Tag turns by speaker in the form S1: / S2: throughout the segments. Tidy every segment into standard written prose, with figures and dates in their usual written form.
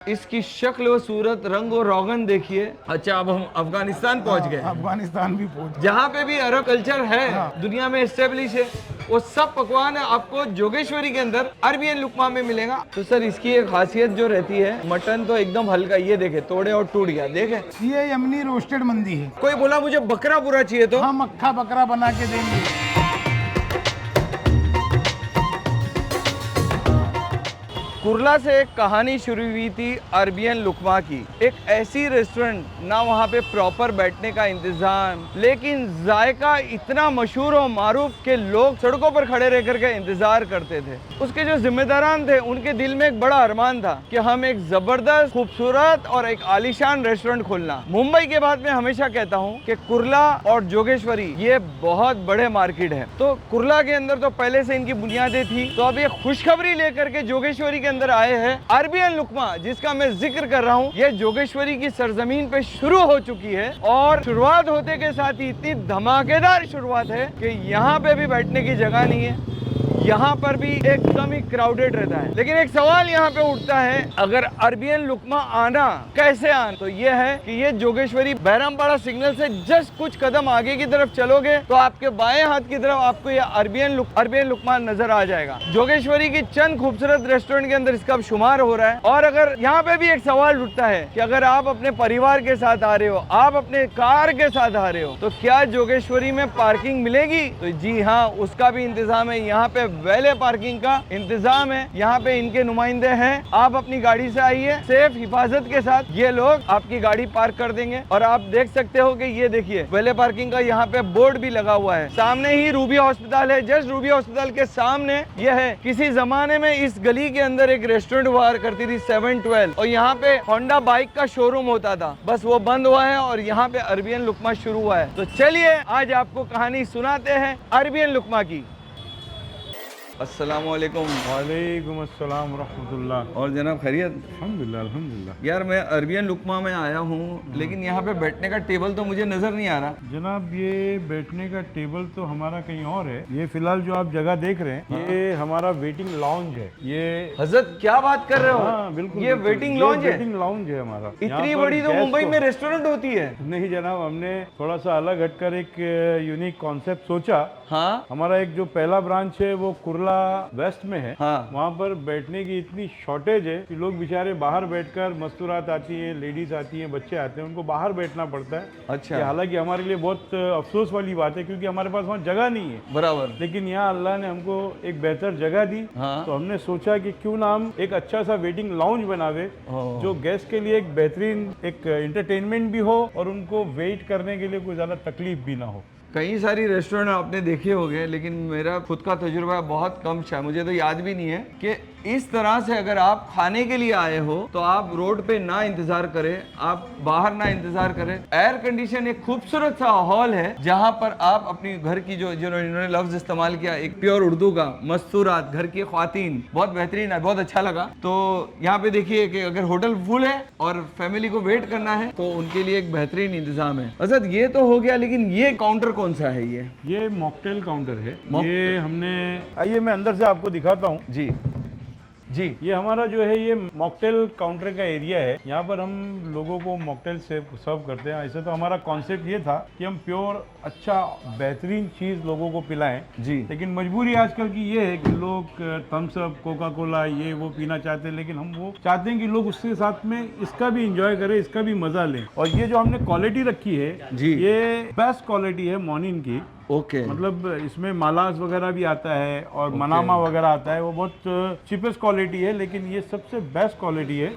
S1: इसकी शक्ल व सूरत, रंग और रोगन देखिए। अच्छा, अब हम अफगानिस्तान पहुंच गए।
S2: अफगानिस्तान भी पहुंच गए।
S1: जहाँ पे भी अरब कल्चर है, दुनिया में एस्टेब्लिश है, वो सब पकवान आपको जोगेश्वरी के अंदर अरबियन लुकमा में मिलेगा। तो सर, इसकी एक खासियत जो रहती है, मटन तो एकदम हल्का, ये देखे तोड़े और टूट गया, देखे।
S2: ये यमनी रोस्टेड मंदी है।
S1: कोई बोला मुझे बकरा पूरा चाहिए तो
S2: हम अक्खा बकरा बना के देंगे।
S1: कुरला से एक कहानी शुरू हुई थी अरबियन लुकमा की। एक ऐसी रेस्टोरेंट, ना वहाँ पे प्रॉपर बैठने का इंतजाम, लेकिन जायका इतना मशहूर और मारूफ के लोग सड़कों पर खड़े रह करके इंतजार करते थे। उसके जो जिम्मेदारान थे, उनके दिल में एक बड़ा अरमान था कि हम एक जबरदस्त, खूबसूरत और एक आलीशान रेस्टोरेंट खोलना। मुंबई के बाद मैं हमेशा कहता हूँ कि कुरला और जोगेश्वरी ये बहुत बड़े मार्केट है। तो कुरला के अंदर तो पहले से इनकी बुनियादें थी, तो अब ये खुशखबरी लेकर के जोगेश्वरी के अंदर आए हैं। अरबियन लुकमा, जिसका मैं जिक्र कर रहा हूँ, ये जोगेश्वरी की सरजमीन पे शुरू हो चुकी है और शुरुआत होते के साथ ही इतनी धमाकेदार शुरुआत है कि यहाँ पे भी बैठने की जगह नहीं है, यहाँ पर भी एकदम ही क्राउडेड रहता है। लेकिन एक सवाल यहाँ पे उठता है, अगर अरबियन लुकमा आना, कैसे आना? तो ये है कि ये जोगेश्वरी बैरामपाड़ा सिग्नल से जस्ट कुछ कदम आगे की तरफ चलोगे तो आपके बाएं हाथ की तरफ आपको ये अरबियन लुकमा नजर आ जाएगा। जोगेश्वरी की चंद खूबसूरत रेस्टोरेंट के अंदर इसका शुमार हो रहा है। और अगर यहाँ पे भी एक सवाल उठता है कि अगर आप अपने परिवार के साथ आ रहे हो, आप अपने कार के साथ आ रहे हो, तो क्या जोगेश्वरी में पार्किंग मिलेगी? तो जी हाँ, उसका भी इंतजाम है। यहाँ पे वैले पार्किंग का इंतजाम है। यहाँ पे इनके नुमाइंदे हैं। आप अपनी गाड़ी से आइए, सेफ हिफाजत के साथ ये लोग आपकी गाड़ी पार्क कर देंगे। और आप देख सकते हो कि ये देखिए, वैले पार्किंग का यहाँ पे बोर्ड भी लगा हुआ है। सामने ही रूबी हॉस्पिटल है, जस्ट रूबी हॉस्पिटल के सामने ये है। किसी जमाने में इस गली के अंदर एक रेस्टोरेंट हुआ करती थी 712, और यहाँ पे होंडा बाइक का शोरूम होता था, बस वो बंद हुआ है और यहाँ पे अरबियन लुकमा शुरू हुआ है। तो चलिए आज आपको कहानी सुनाते हैं अरबियन लुकमा की। अस्सलाम वालेकुम।
S2: वालेकुम अस्सलाम रहमतुल्लाह।
S1: और जनाब खैरियत?
S2: अल्हम्दुलिल्लाह अल्हम्दुलिल्लाह।
S1: यार, मैं अरबियन लुकमा में आया हूँ, लेकिन यहाँ पे बैठने का टेबल तो मुझे नजर नहीं आ रहा।
S2: जनाब, ये बैठने का टेबल तो हमारा कहीं और है। ये फिलहाल जो आप जगह देख रहे हैं, ये हमारा वेटिंग लाउंज है। ये
S1: हजरत, क्या बात कर रहे हो?
S2: हाँ, बिल्कुल,
S1: ये
S2: बिल्कुल।
S1: वेटिंग लॉन्ज है?
S2: वेटिंग लाउंज है हमारा।
S1: इतनी बड़ी तो मुंबई में रेस्टोरेंट होती है।
S2: नहीं जनाब, हमने थोड़ा सा अलग हटकर एक यूनिक कॉन्सेप्ट सोचा।
S1: हाँ,
S2: हमारा एक जो पहला ब्रांच है वो कुरला वेस्ट में है।
S1: हाँ।
S2: वहाँ पर बैठने की इतनी शॉर्टेज है कि लोग बेचारे बाहर बैठकर, मस्तूरात आती है, लेडीज आती हैं, बच्चे आते हैं, उनको बाहर बैठना पड़ता है।
S1: अच्छा।
S2: हालांकि हमारे लिए बहुत अफसोस वाली बात है, क्योंकि हमारे पास वहाँ जगह नहीं है।
S1: बराबर।
S2: लेकिन यहाँ अल्लाह ने हमको एक बेहतर जगह दी।
S1: हाँ।
S2: तो हमने सोचा कि क्यों ना हम एक अच्छा सा वेटिंग लाउंज बनावे, जो गेस्ट के लिए एक बेहतरीन एक एंटरटेनमेंट भी हो और उनको वेट करने के लिए कोई ज्यादा तकलीफ भी ना हो।
S1: कई सारी रेस्टोरेंट आपने देखे होंगे, लेकिन मेरा खुद का तजुर्बा बहुत कम है, मुझे तो याद भी नहीं है कि इस तरह से अगर आप खाने के लिए आए हो तो आप रोड पे ना इंतजार करें, आप बाहर ना इंतजार करें। एयर कंडीशन एक खूबसूरत सा हॉल है, जहां पर आप अपनी घर की जो इन्होंने लफ्ज इस्तेमाल किया, एक प्योर उर्दू का, मस्तूरात, घर की ख्वातीन, बहुत बेहतरीन है, बहुत अच्छा लगा। तो यहाँ पे देखिए कि अगर होटल फुल है और फैमिली को वेट करना है तो उनके लिए एक बेहतरीन इंतजाम है। असद, ये तो हो गया, लेकिन ये काउंटर कौन सा है?
S2: ये मॉकटेल काउंटर है। ये हमने, आइए मैं अंदर से आपको दिखाता हूँ।
S1: जी जी।
S2: ये हमारा जो है ये मॉकटेल काउंटर का एरिया है। यहाँ पर हम लोगों को मॉकटेल सर्व करते हैं। ऐसे तो हमारा कॉन्सेप्ट ये था कि हम प्योर अच्छा बेहतरीन चीज़ लोगों को पिलाएं
S1: जी।
S2: लेकिन मजबूरी आजकल की ये है कि लोग थम्स अप, कोका कोला, ये वो पीना चाहते हैं। लेकिन हम वो चाहते हैं कि लोग उसके साथ में इसका भी इंजॉय करें, इसका भी मजा लें। और ये जो हमने क्वालिटी रखी है
S1: जी,
S2: ये बेस्ट क्वालिटी है मोनिन की।
S1: ओके।
S2: मतलब इसमें मालास वगैरह भी आता है और मनामा वगैरह आता है। वो बहुत चीपेस्ट क्वालिटी है, लेकिन ये सबसे बेस्ट क्वालिटी है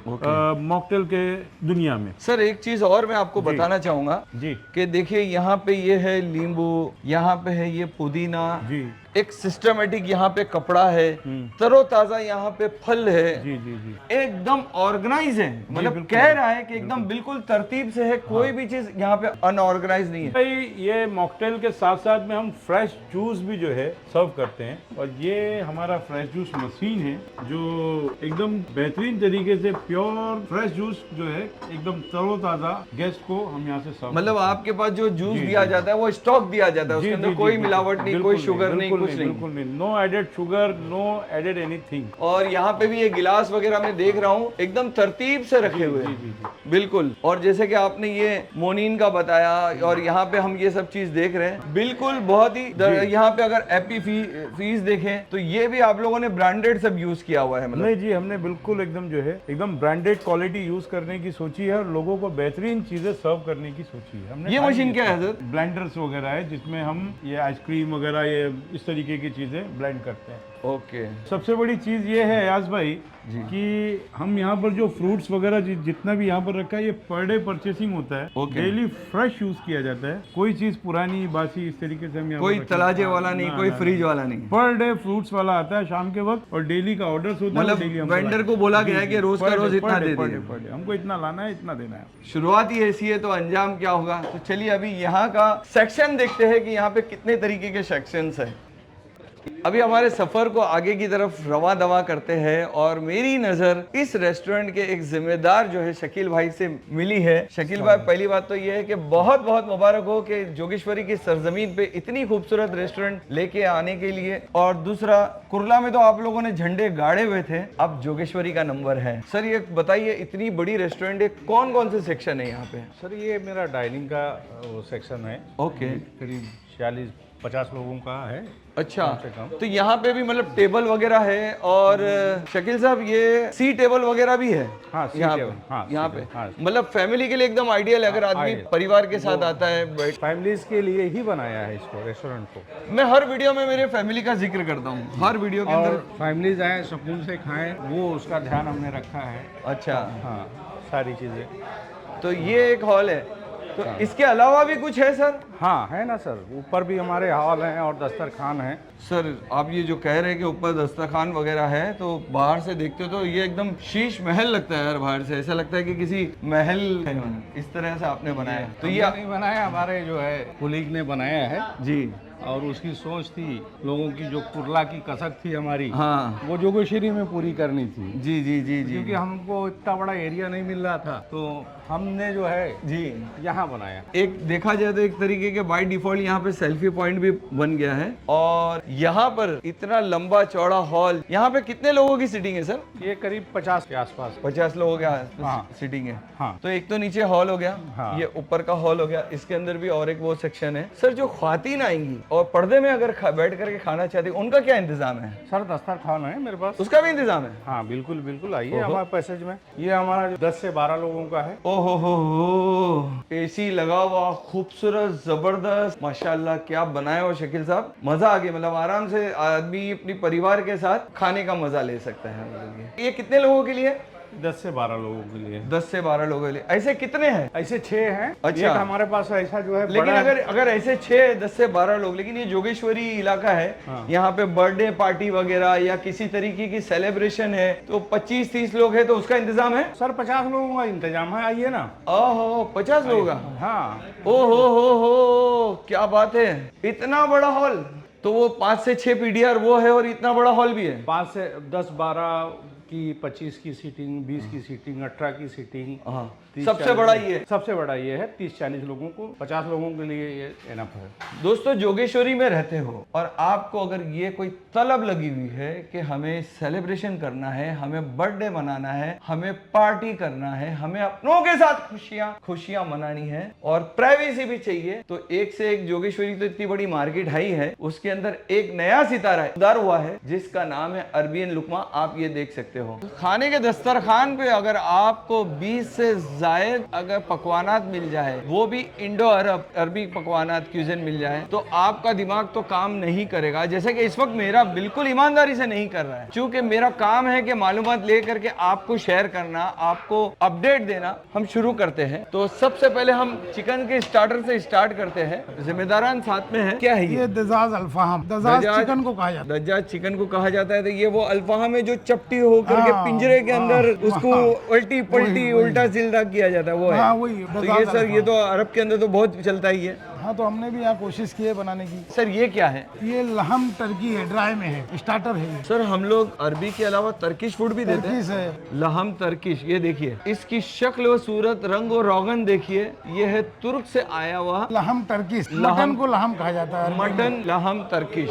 S2: मॉकटेल के दुनिया में।
S1: सर, एक चीज और मैं आपको बताना चाहूंगा
S2: जी
S1: कि देखिए, यहाँ पे ये है नींबू, यहाँ पे है ये पुदीना
S2: जी,
S1: एक सिस्टमेटिक यहाँ पे कपड़ा है, तरोताजा यहाँ पे फल है,
S2: जी जी जी,
S1: एकदम ऑर्गेनाइज है। मतलब कह रहा है कि एकदम बिल्कुल तरतीब से है, कोई भी चीज यहाँ पे अनऑर्गेनाइज नहीं है।
S2: भाई ये मॉकटेल के साथ साथ में हम फ्रेश जूस भी जो है सर्व करते हैं। और ये हमारा फ्रेश जूस मशीन है जो एकदम बेहतरीन तरीके से प्योर फ्रेश जूस जो है एकदम तरोताजा गेस्ट को हम यहाँ से सर्व।
S1: मतलब आपके पास जो जूस दिया जाता है वो स्टॉक दिया जाता है, उसके अंदर कोई मिलावट नहीं, कोई शुगर नहीं, कुछ नहीं।
S2: बिल्कुल नहीं, no added sugar, no added anything.
S1: और यहाँ पे भी ये गिलास वगैरह मैं देख रहा हूँ एकदम तरतीब से रखे हुए हैं।
S2: जी।
S1: बिल्कुल। और जैसे कि आपने ये मोनिन का बताया और यहाँ पे हम ये सब चीज देख रहे हैं, बिल्कुल बहुत ही यहाँ पे अगर एपी फीस देखें तो ये भी आप लोगों ने ब्रांडेड सब यूज किया हुआ है मतलब?
S2: नहीं जी, हमने बिल्कुल एकदम जो है एकदम ब्रांडेड क्वालिटी यूज करने की सोची है और लोगों को बेहतरीन चीजें सर्व करने की सोची है हमने।
S1: ये मशीन क्या है सर?
S2: ब्लेंडर्स वगैरह है जिसमें हम ये आइसक्रीम वगैरह ये इस तरीके की चीजें ब्लेंड करते हैं।
S1: ओके।
S2: सबसे बड़ी चीज ये है यास भाई कि हम यहाँ पर जो फ्रूट्स वगैरह जितना भी यहाँ पर रखा है ये पर डे परचेसिंग होता है।
S1: Okay.
S2: डेली फ्रेश यूज किया जाता है, कोई चीज पुरानी बासी इस तरीके से हम यहाँ
S1: कोई तलाजे वाला नहीं, कोई फ्रिज वाला नहीं।
S2: पर डे फ्रूट्स वाला आता है शाम के वक्त और डेली का ऑर्डर होता है।
S1: मतलब वेंडर को बोला गया है कि रोज का रोज इतना दे दे,
S2: हमको इतना लाना है, इतना देना है।
S1: शुरुआत ही ऐसी है तो अंजाम क्या होगा। तो चलिए अभी यहाँ का सेक्शन देखते हैं कि यहाँ पे कितने तरीके के सेक्शंस हैं। अभी हमारे सफर को आगे की तरफ रवा दवा करते हैं और मेरी नजर इस रेस्टोरेंट के एक जिम्मेदार जो है शकील भाई से मिली है। शकील भाई, पहली बात तो ये है कि बहुत बहुत मुबारक हो कि जोगेश्वरी की सरजमीन पे इतनी खूबसूरत रेस्टोरेंट लेके आने के लिए। और दूसरा, कुर्ला में तो आप लोगों ने झंडे गाड़े हुए थे, अब जोगेश्वरी का नंबर है। सर ये बताइए, इतनी बड़ी रेस्टोरेंट है, कौन कौन से सेक्शन है यहाँ पे?
S3: सर ये मेरा डाइनिंग का सेक्शन है।
S1: ओके।
S3: करीब 40-50 लोगों का है।
S1: अच्छा,
S3: कम से कम।
S1: तो यहाँ पे भी मतलब टेबल वगैरह है और शकील साहब ये सी टेबल वगैरह भी है?
S3: हाँ, सी
S1: यहाँ
S3: टेबल,
S1: पे,
S3: हाँ,
S1: यहाँ
S3: सी
S1: पे
S3: टेबल, हाँ।
S1: मतलब फैमिली के लिए एकदम आइडियल है। अगर आदमी
S3: आइडियल।
S1: परिवार के साथ आता है बैठ।
S3: फैमिलीज के लिए ही बनाया है इसको, रेस्टोरेंट को।
S1: मैं हर वीडियो में मेरे फैमिली का जिक्र करता हूँ, हर वीडियो के
S3: और
S1: अंदर।
S3: फैमिलीज आए, सुकून से खाएं, वो उसका ध्यान हमने रखा है।
S1: अच्छा,
S3: हाँ, सारी चीज़ें।
S1: तो ये एक हॉल है, तो इसके अलावा भी कुछ है सर?
S3: हाँ है ना सर, ऊपर भी हमारे हॉल हैं और दस्तरखान है।
S1: सर आप ये जो कह रहे हैं कि ऊपर दस्तरखान वगैरह है, तो बाहर से देखते हो तो ये एकदम शीश महल लगता है यार। बाहर से ऐसा लगता है कि किसी महल है, इस तरह से आपने बनाया है। तो ये
S3: नहीं बनाया, हमारे जो है कुलीग ने बनाया है
S1: जी।
S3: और उसकी सोच थी, लोगों की जो कुर्ला की कसक थी हमारी,
S1: हाँ
S3: वो जोगेश्वरी में पूरी करनी थी।
S1: जी जी जी जी।
S3: क्योंकि हमको इतना बड़ा एरिया नहीं मिल रहा था, तो हमने जो है
S1: जी
S3: यहाँ बनाया।
S1: एक देखा जाए तो एक तरीके के बाय डिफॉल्ट यहाँ पे सेल्फी पॉइंट भी बन गया है। और यहाँ पर इतना लंबा चौड़ा हॉल, यहाँ पे कितने लोगों की सीटिंग है सर?
S3: ये करीब 50 के आसपास।
S1: 50 लोगों के
S3: हाँ।
S1: सीटिंग है।
S3: हाँ।
S1: तो एक तो नीचे हॉल हो गया,
S3: हाँ।
S1: ये ऊपर का हॉल हो गया, इसके अंदर भी और एक वो सेक्शन है। सर जो ख्वातीन आएंगी और पर्दे में अगर बैठ करके खाना चाहती है, उनका क्या इंतजाम है?
S3: सर दस्तरखान है मेरे पास।
S1: उसका भी इंतजाम है?
S3: हाँ बिल्कुल बिल्कुल, आइए हमारे पैसेज में। ये हमारा 10 से 12 लोगों का है।
S1: ओहो हो, एसी लगा हुआ, खूबसूरत, जबरदस्त, माशाल्लाह क्या बनाए हो शकील साहब। मजा आ गया, मतलब आराम से आदमी अपनी परिवार के साथ खाने का मजा ले सकता है। ये कितने लोगों के लिए?
S3: 10 से 12 लोगों के लिए।
S1: 10 से 12 लोगों के लिए। ऐसे कितने हैं?
S3: ऐसे 6 हैं।
S1: अच्छा।
S3: एक हमारे पास ऐसा जो है
S1: लेकिन
S3: बड़ा
S1: अगर ऐसे 6 10 से 12 लोग, लेकिन ये जोगेश्वरी इलाका है,
S3: हाँ।
S1: यहाँ पे बर्थडे पार्टी वगैरह या किसी तरीके की सेलिब्रेशन है तो 25-30 लोग है तो उसका इंतजाम है?
S3: सर 50 लोगों का इंतजाम है, आइए ना।
S1: ओहो 50 लोगों का?
S3: हाँ।
S1: ओहो हो, क्या बात है, इतना बड़ा हॉल। तो वो 5 से 6 पीडीआर वो है और इतना बड़ा हॉल भी है?
S3: 5 से 10-12 की, 25 की सीटिंग, 20 की सीटिंग, 18 की सीटिंग।
S1: हाँ,
S3: 30,
S1: सबसे
S3: 40
S1: बड़ा ये है?
S3: सबसे बड़ा ये है। 30-40 लोगों को, 50 लोगों के लिए ये एनफ है।
S1: दोस्तों जोगेश्वरी में रहते हो और आपको अगर ये कोई तलब लगी हुई है कि हमें सेलिब्रेशन करना है, हमें बर्थडे मनाना है, हमें पार्टी करना है, हमें अपनों के साथ खुशियां मनानी है और प्राइवेसी भी चाहिए, तो एक से एक जोगेश्वरी तो इतनी बड़ी मार्केट है ही है, उसके अंदर एक नया सितारा उदार हुआ है जिसका नाम है अरबियन लुकमा। आप ये देख सकते हो। खाने के दस्तरखान पे अगर आपको 20 से जायद अगर पकवानात मिल जाए, वो भी इंडो अरबी पकवानात क्यूजन मिल जाए, तो आपका दिमाग तो काम नहीं करेगा। जैसे कि इस वक्त मेरा बिल्कुल ईमानदारी से नहीं कर रहा है, क्योंकि मेरा काम है कि मालूमात लेकर के आपको शेयर करना, आपको अपडेट देना। हम शुरू करते हैं। तो सबसे पहले हम चिकन के स्टार्टर से स्टार्ट करते हैं। जिम्मेदारान साथ में है। क्या है
S4: ये दजाज अल्फाहम, दजाज चिकन को कहा जाता है।
S1: दजाज चिकन को कहा जाता है। तो ये वो अल्फाहम है जो चपटी होकर के पिंजरे के अंदर उसको उल्टी पलटी उल्टा सीधा किया जाता है, वो है।
S4: हाँ, वही
S1: तो ये सर, ये तो अरब के अंदर तो बहुत चलता ही है।
S4: हाँ, तो हमने भी यहाँ कोशिश की है बनाने की।
S1: सर ये क्या है?
S4: ये लहम टर्की है, ड्राई में है, स्टार्टर है ये।
S1: सर हम लोग अरबी के अलावा तर्किश फूड भी देते हैं।
S4: टर्कीश है।
S1: लहम तर्किश, ये देखिए इसकी शक्ल व सूरत, रंग और रोगन देखिए। ये है तुर्क से आया हुआ
S4: लहम टर्कीश, मटन को लहम कहा जाता है।
S1: मटन लहम तर्किश।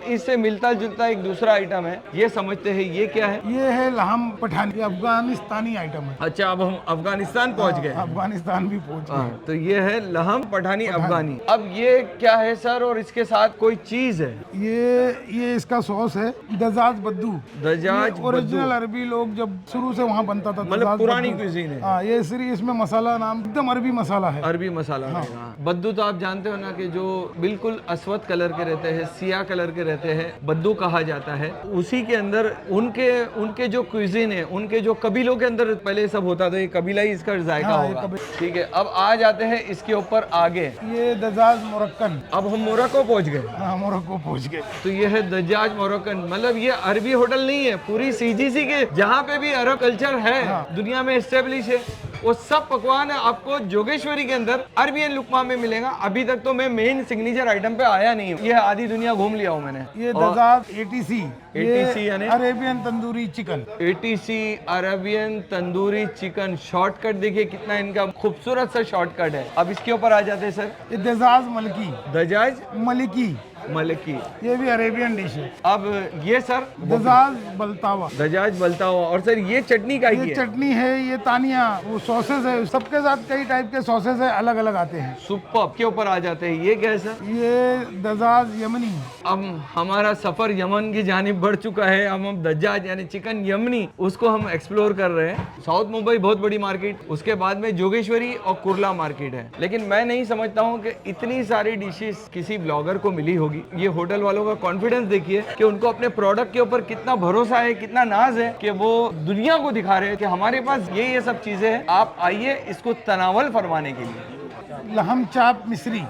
S1: इससे मिलता जुलता एक दूसरा आइटम है, ये समझते हैं ये क्या है।
S4: ये है लहम पठानी, ये अफगानिस्तानी आइटम है।
S1: अच्छा, अब हम अफगानिस्तान पहुंच गए।
S4: अफगानिस्तान भी पहुंच गए।
S1: हाँ, तो ये है लहम पठानी अफगानी। अब ये क्या है सर, और इसके साथ कोई चीज है?
S4: ये इसका सॉस है दजाज बद्दू।
S1: दजाज
S4: ओरिजिनल अरबी लोग जब शुरू से वहाँ बनता था,
S1: मतलब
S4: दजाज
S1: पुरानी
S4: बद्दू।
S1: cuisine है।
S4: हाँ, ये सिर्फ इसमें मसाला नाम एकदम अरबी मसाला है।
S1: अरबी मसाला रहेगा। बद्दू तो आप जानते हो ना कि जो बिल्कुल अस्वद कलर के रहते हैं, सिया कलर के रहते हैं, बद्दू कहा जाता है। उसी के अंदर उनके जो क्विजीन है, उनके जो कबीलों के अंदर पहले सब होता था, ये कबीला ही इसका जायका
S4: हाँ, ये
S1: होगा। ठीक है, अब आ जाते हैं इसके ऊपर आगे।
S4: ये दजाज मोरक्कन।
S1: अब हम मोरक्को पहुंच गए।
S4: हाँ, मोरक्को पहुंच गए।
S1: तो ये है दजाज मोरक्कन, मतलब ये अरबी होटल नहीं है, पूरी सीजीसी के जहाँ पे भी अरब कल्चर है दुनिया में एस्टेब्लिश है, वो सब पकवान आपको जोगेश्वरी के अंदर अरबियन लुकमा में मिलेगा। अभी तक तो मैं मेन सिग्नेचर आइटम पे आया नहीं हूँ, ये आधी दुनिया घूम लिया हूँ मैंने।
S4: ये दजाज ATC
S1: यानी
S4: Arabian tandoori chicken.
S1: ATC Arabian tandoori chicken. Shortcut देखिए कितना इनका खूबसूरत सा शॉर्टकट है। अब इसके ऊपर आ जाते हैं सर,
S4: ये दजाज मलकी।
S1: दजाज
S4: मलिकी,
S1: मलकी,
S4: ये भी अरेबियन डिश है।
S1: अब ये सर
S4: दजाज बलतावा।
S1: दजाज बलता हुआ। और सर ये चटनी का
S4: ये चटनी है, ये तानिया, वो सॉसेस है, सबके साथ कई टाइप के सॉसेस है, अलग अलग आते हैं।
S1: सुपर के ऊपर आ जाते हैं, ये क्या है सर?
S4: ये दजाज यमनी।
S1: अब हमारा सफर यमन की जानिब बढ़ चुका है। हम दज्जाज यानी चिकन यमनी उसको हम एक्सप्लोर कर रहे हैं। साउथ मुंबई बहुत बड़ी मार्केट, उसके बाद में जोगेश्वरी और कुर्ला मार्केट है। लेकिन मैं नहीं समझता हूँ कि इतनी सारी डिशेस किसी ब्लॉगर को मिली होगी। ये होटल वालों का कॉन्फिडेंस देखिए कि उनको अपने प्रोडक्ट के ऊपर कितना भरोसा है, कितना नाज है कि वो दुनिया को दिखा रहे हैं कि हमारे पास ये सब चीजें हैं, आप आइए इसको तनावल फरमाने के लिए।
S4: लहम चाप मिस्री।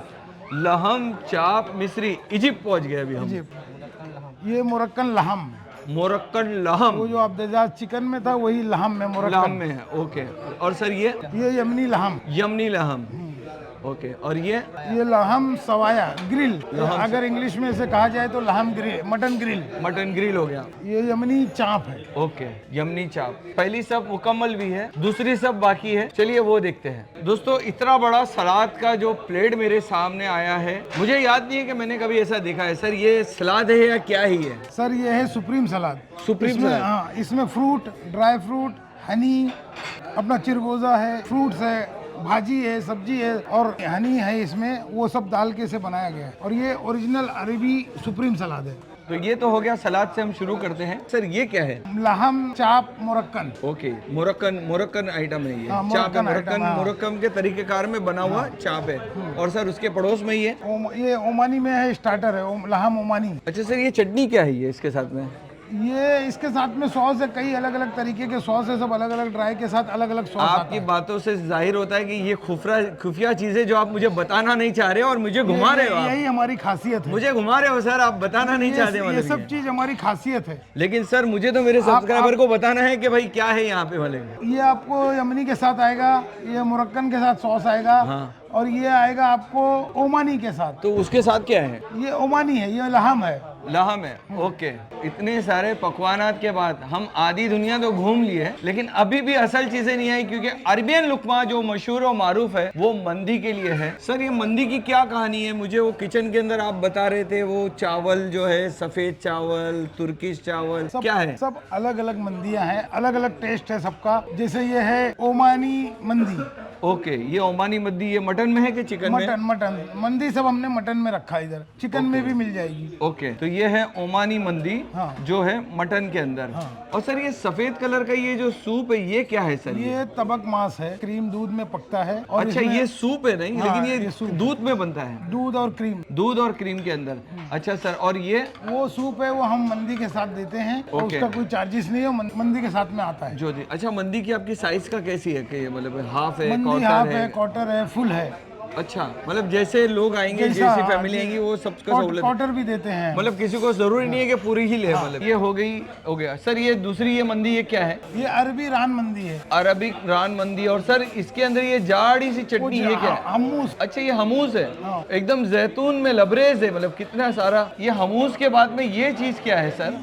S1: लहम चाप मिस्री, इजिप्ट पहुंच गए अभी हम।
S4: ये मोरक्कन लहम।
S1: मोरक्कन लहम,
S4: वो जो आप दजाज चिकन में था वही लहम में मोरक्कन।
S1: लहम में है। ओके, और सर ये
S4: यमनी लहम।
S1: यमनी लहम। ओके, और ये
S4: लहम सवाया ग्रिल, अगर इंग्लिश में इसे कहा जाए तो लहम grill, mutton grill.
S1: Mutton grill हो गया।
S4: ये यमनी चाप है।
S1: ओके, यमनी चाप। पहली सब मुकम्मल भी है, दूसरी सब बाकी है, चलिए वो देखते हैं। दोस्तों, इतना बड़ा सलाद का जो प्लेट मेरे सामने आया है, मुझे याद नहीं है कि मैंने कभी ऐसा देखा है। सर ये सलाद है या क्या ही है?
S4: सर ये है सुप्रीम सलाद।
S1: सुप्रीम सलाद।
S4: हाँ, इसमें फ्रूट, ड्राई फ्रूट, हनी, अपना चिरगोजा है, फ्रूट्स है, भाजी है, सब्जी है और हनी है, इसमें वो सब डाल के इसे बनाया गया है। और ये ओरिजिनल अरबी सुप्रीम सलाद है।
S1: तो ये तो हो गया सलाद से, हम शुरू करते हैं। सर ये क्या है?
S4: लहम चाप मोरक्कन।
S1: ओके, मोरक्कन आइटम है ये।
S4: हाँ,
S1: चाप है,
S4: मोरक्कन आइटम,
S1: मोरक्कन के तरीकेकार में बना हुआ चाप है। और सर उसके पड़ोस में ही है,
S4: ये ओमानी में है, स्टार्टर है, लहम ओमानी।
S1: अच्छा सर, ये चटनी क्या है ये इसके साथ में?
S4: ये इसके साथ में सॉस है, कई अलग अलग तरीके के सॉस है, सब अलग अलग ड्राई के साथ अलग अलग सॉस आता
S1: आपकी
S4: है।
S1: बातों से जाहिर होता है कि ये खुफिया चीजें जो आप मुझे बताना नहीं चाह रहे हो और मुझे घुमा रहे हो आप।
S4: यही हमारी खासियत है।
S1: मुझे घुमा रहे हो सर, आप बताना नहीं चाहते
S4: ये
S1: मतलब
S4: सब चीज हमारी खासियत है।
S1: लेकिन सर मुझे तो मेरे सब्सक्राइबर को बताना है कि भाई क्या है यहाँ पे मतलब।
S4: ये आपको यमनी के साथ आएगा, ये मोरक्कन के साथ सॉस आएगा।
S1: हाँ।
S4: और ये आएगा आपको ओमानी के साथ।
S1: तो उसके साथ क्या है?
S4: ये ओमानी है, ये लहम है।
S1: लहम है। ओके, इतने सारे पकवानात के बाद हम आधी दुनिया तो घूम लिए, लेकिन अभी भी असल चीजें नहीं आई, क्योंकि अरबियन लुकमा जो मशहूर और मारूफ है वो मंदी के लिए है। सर ये मंदी की क्या कहानी है? मुझे वो किचन के अंदर आप बता रहे थे, वो चावल जो है सफेद चावल, तुर्किश चावल, क्या है?
S4: सब अलग अलग मंदियां हैं, अलग अलग टेस्ट है सबका। जैसे ये है ओमानी मंदी।
S1: ओके, ये ओमानी मंदी, ये मटन में है कि चिकन में?
S4: मटन मंदी सब हमने मटन में रखा है, इधर चिकन में भी मिल जाएगी।
S1: ओके, तो ये है ओमानी मंदी।
S4: हाँ।
S1: जो है मटन के अंदर।
S4: हाँ।
S1: और सर ये सफेद कलर का ये जो सूप है, ये क्या है सर?
S4: ये तबक मांस है, क्रीम दूध में पकता है। और
S1: अच्छा, ये सूप है नहीं?
S4: हाँ,
S1: लेकिन
S4: ये
S1: ये
S4: सूप
S1: दूध में बनता है?
S4: दूध और क्रीम।
S1: दूध और क्रीम के अंदर। अच्छा सर, और ये
S4: वो सूप है, वो हम मंदी के साथ देते हैं। और
S1: ओके।
S4: उसका कोई चार्जेस नहीं है, मंदी के साथ में आता है।
S1: जो अच्छा, मंदी की आपकी साइज का कैसी है कि ये मतलब हाफ है,
S4: मंदी
S1: क्वार्टर
S4: हाफ
S1: है?
S4: है, क्वार्टर है, फुल है।
S1: अच्छा, मतलब जैसे लोग आएंगे, जैसी फैमिली आएंगी, वो सबका सहूलत।
S4: क्वार्टर भी देते हैं,
S1: मतलब किसी को जरूरी नहीं है कि पूरी ही ले। मतलब ये हो गया। सर ये दूसरी ये मंदी, ये क्या है?
S4: ये अरबी रान मंदी है।
S1: अरबिक रान मंदी। और सर इसके अंदर ये जाड़ी सी चटनी, ये क्या है?
S4: हमूस।
S1: अच्छा, ये हमूस है।
S4: हाँ।
S1: एकदम जैतून में लबरेज है, मतलब कितना सारा। ये हमूस के बाद में ये चीज क्या है सर?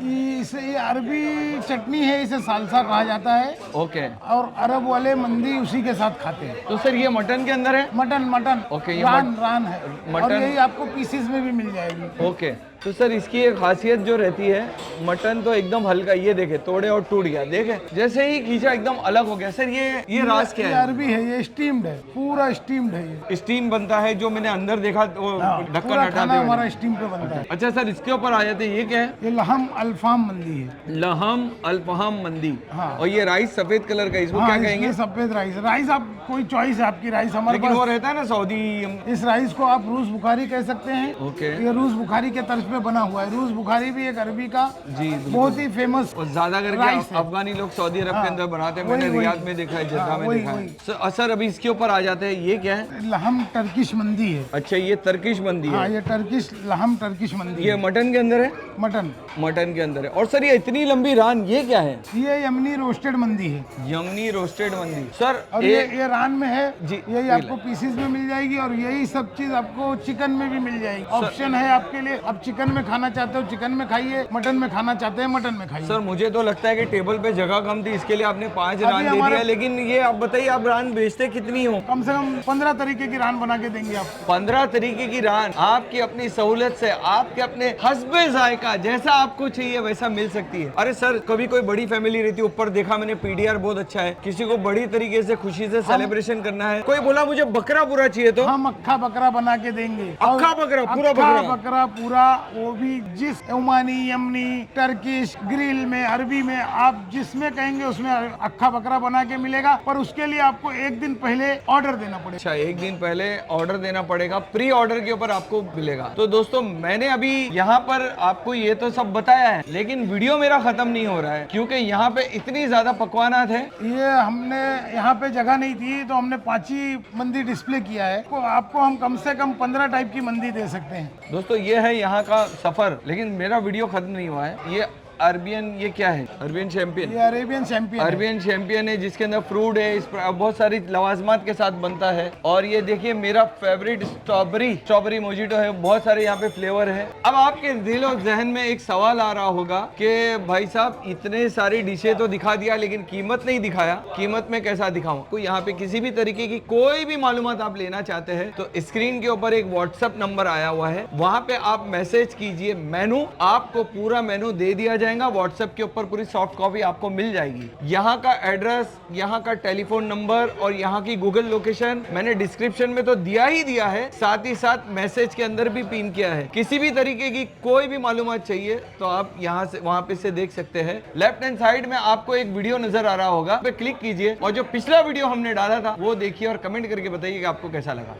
S4: ये अरबी चटनी है, इसे सालसा कहा जाता है।
S1: ओके।
S4: और अरब वाले मंदी उसी के साथ खाते हैं।
S1: तो सर ये मटन के अंदर है?
S4: मटन
S1: ओके, ये
S4: रान है।
S1: मटन।
S4: और यही आपको पीसेस में भी मिल जाएगी।
S1: ओके, तो सर इसकी एक खासियत जो रहती है, मटन तो एकदम हल्का, ये देखे तोड़े और टूट गया, देखे जैसे ही खींचा एकदम अलग हो गया। सर ये राज क्या
S4: ये
S1: है?
S4: अरबी है, ये स्टीम्ड है, पूरा स्टीम्ड है ये।
S1: स्टीम बनता है, जो मैंने अंदर देखा वो ढक्कन
S4: पूरा
S1: हटाते
S4: खाना
S1: हुए।
S4: हमारा स्टीम पे बनता है।
S1: अच्छा सर, इसके ऊपर आ जाते हैं, ये क्या है?
S4: ये लहम अल्फाम मंदी है।
S1: लहम अल्फहाम मंदी।
S4: हाँ।
S1: और ये राइस सफेद कलर का, इसको क्या कहेंगे?
S4: इसमें सफेद राइस, राइस आप कोई चॉइस है आपकी, राइस हमारे
S1: लेकिन वो
S4: पास।
S1: रहता है ना सऊदी।
S4: इस राइस को आप रूस बुखारी कह सकते हैं।
S1: ओके।
S4: ये रूस बुखारी के तर्ज पे बना हुआ है। रूस बुखारी भी एक अरबी का
S1: जी,
S4: बहुत ही फेमस
S1: और ज्यादा करके
S4: राइस है।
S1: अफगानी लोग सऊदी अरब के अंदर बनाते हैं,
S4: वही,
S1: मैंने
S4: वही।
S1: रियाद में देखा है, जद्दा
S4: हाँ,
S1: में
S4: वही,
S1: देखा है।
S4: वही।
S1: सर अभी इसके ऊपर आ जाते हैं, ये क्या है?
S4: लहम टर्किश मंदी है।
S1: अच्छा, ये तर्किश मंदी
S4: हाँ,
S1: है।
S4: ये टर्किश लहम टर्किश मंदी
S1: ये
S4: है।
S1: मटन के अंदर है?
S4: मटन।
S1: मटन के अंदर है। और सर ये इतनी लंबी रान, ये क्या है?
S4: ये यमनी रोस्टेड मंदी है।
S1: यमनी रोस्टेड मंदी। सर
S4: और ये रान में है
S1: जी,
S4: यही आपको पीसीज में मिल जाएगी, और यही सब चीज आपको चिकन में भी मिल जाएगी। ऑप्शन है आपके लिए, आप चिकन में खाना चाहते हो चिकन में खाइए, मटन में खाना चाहते हैं मटन में खाइए।
S1: सर मुझे तो लगता है कि टेबल पे जगह कम थी, इसके लिए आपने 5
S4: अभी
S1: रान दे
S4: हमारे-
S1: दिया। लेकिन ये आप बताइए, आप रान बेचते कितनी हो?
S4: कम से कम 15 तरीके की रान बना के देंगे आपको।
S1: 15 तरीके की रान आपकी अपनी सहूलत से, आपके अपने हस्बे जायका, जैसा आपको चाहिए वैसा मिल सकती है। अरे सर, कभी कोई बड़ी फैमिली रहती है, ऊपर देखा मैंने पीडीआर बहुत अच्छा है, किसी को बड़ी तरीके से खुशी से सेलिब्रेशन करना है, कोई बोला मुझे बकरा पूरा चाहिए तो
S4: हम अक्खा बकरा बना के देंगे।
S1: अक्खा बकरा, पूरा
S4: अक्खा
S1: बकरा?
S4: बकरा पूरा, वो भी जिस ओमानी, यमनी, टर्किश, ग्रिल में, अरबी में, आप जिसमें कहेंगे उसमें अक्खा बकरा बना के मिलेगा। पर उसके लिए आपको एक दिन पहले ऑर्डर देना पड़ेगा।
S1: अच्छा, एक दिन पहले ऑर्डर देना पड़ेगा, प्री ऑर्डर के ऊपर आपको मिलेगा। तो दोस्तों, मैंने अभी यहाँ पर आपको ये तो सब बताया है, लेकिन वीडियो मेरा खत्म नहीं हो रहा है, क्योंकि यहाँ पे इतनी ज्यादा पकवानात है।
S4: ये हमने यहाँ पे जगह नहीं थी तो हमने 5 ही मंदी डिस्प्ले किया है। तो आपको हम कम से कम 15 टाइप की मंदी दे सकते हैं।
S1: दोस्तों, ये है यहाँ का सफर, लेकिन मेरा वीडियो खत्म नहीं हुआ है। ये अरबियन, ये क्या है? Arabian champion.
S4: ये अरेबियन चैंपियन।
S1: अरबियन चैंपियन है, जिसके अंदर फ्रूट है, इस पर बहुत सारी लवाजमात के साथ बनता है। और ये देखिए, मेरा फेवरेट स्ट्रॉबेरी मोजिटो है। बहुत सारे यहाँ पे फ्लेवर है। अब आपके दिल और जहन में एक सवाल आ रहा होगा कि भाई साहब, इतने सारी डिशे तो दिखा दिया, लेकिन कीमत नहीं दिखाया, कीमत में कैसा दिखाऊं? कोई यहाँ पे किसी भी तरीके की कोई भी मालूमात आप लेना चाहते हैं तो स्क्रीन के ऊपर एक व्हाट्सएप नंबर आया हुआ है, वहां पे आप मैसेज कीजिए मेनू, आपको पूरा मेनू दे दिया जाएगा। व्हाट्सएप के ऊपर पूरी सॉफ्ट कॉपी आपको मिल जाएगी। यहाँ का एड्रेस, यहाँ का टेलीफोन नंबर और यहाँ की गूगल लोकेशन मैंने डिस्क्रिप्शन में तो दिया ही दिया है, साथ ही साथ मैसेज के अंदर भी पिन किया है। किसी भी तरीके की कोई भी मालूमात चाहिए तो आप यहाँ से वहां पे से देख सकते हैं। लेफ्ट हैंड साइड में आपको एक वीडियो नजर आ रहा होगा, पे क्लिक कीजिए और जो पिछला वीडियो हमने डाला था वो देखिए और कमेंट करके बताइए कि आपको कैसा लगा।